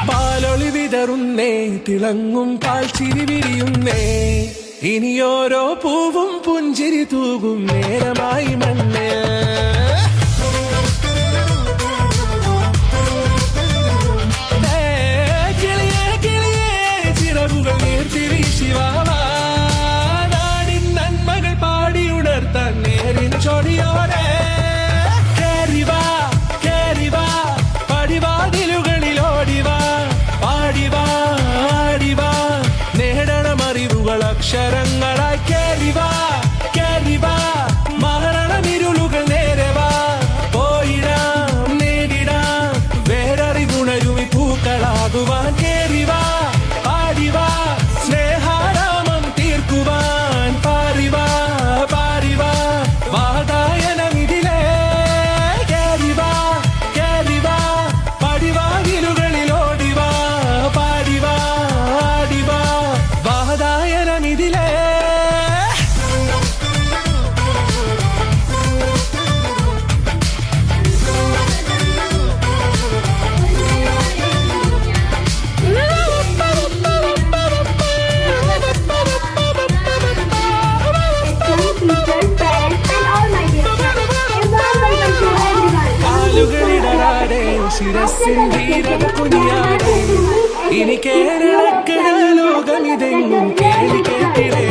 പാലൊളി വിതറുന്നേ, തിളങ്ങും പാൽച്ചിരി വിരിയുന്നേ, ഇനിയോരോ പൂവും പുഞ്ചിരി തൂകും നേരമായി മണ്ണേ. കിളിയേ കിളിയേ ചിറകുകൾ നീർത്തിരിശിവാവാ, നാടിൻ നന്മകൾ പാടിയുണർത്താൻ നേരിൻ ചൊടിയോടെ. കേറിവാ കേറിവാ പടിവാതിലുകളിൽ ഓടിവാ, പാടിവാ ആടിവാ നേടണമറിവുകൾ അക്ഷരങ്ങളായി. കേറിവാ കേറിവാ മരണമിരുളുകൾ നേരവാ, പോയിടാം നേടിടാം വേററിവുണരുമി പൂക്കളാകുവാൻ. കേറിവാ പാടിവാ സ്നേഹാരാമം തീർക്കുവാൻ, പാറിവാ പാറിവാ വാതായനമിതിലേ. കേറിവാ കേറിവാ പടിവാതിലുകളിൽ ഓടിവാ, പാടിവാ ആടിവാ വാതായനമിതിലേ. കാലുകളിടരാതെ ശിരസിൽ വീരത കുനിയാതെ, ഇനി കേരളക്കര ലോകമിതെങ്ങും കേളി കേട്ടിടേ.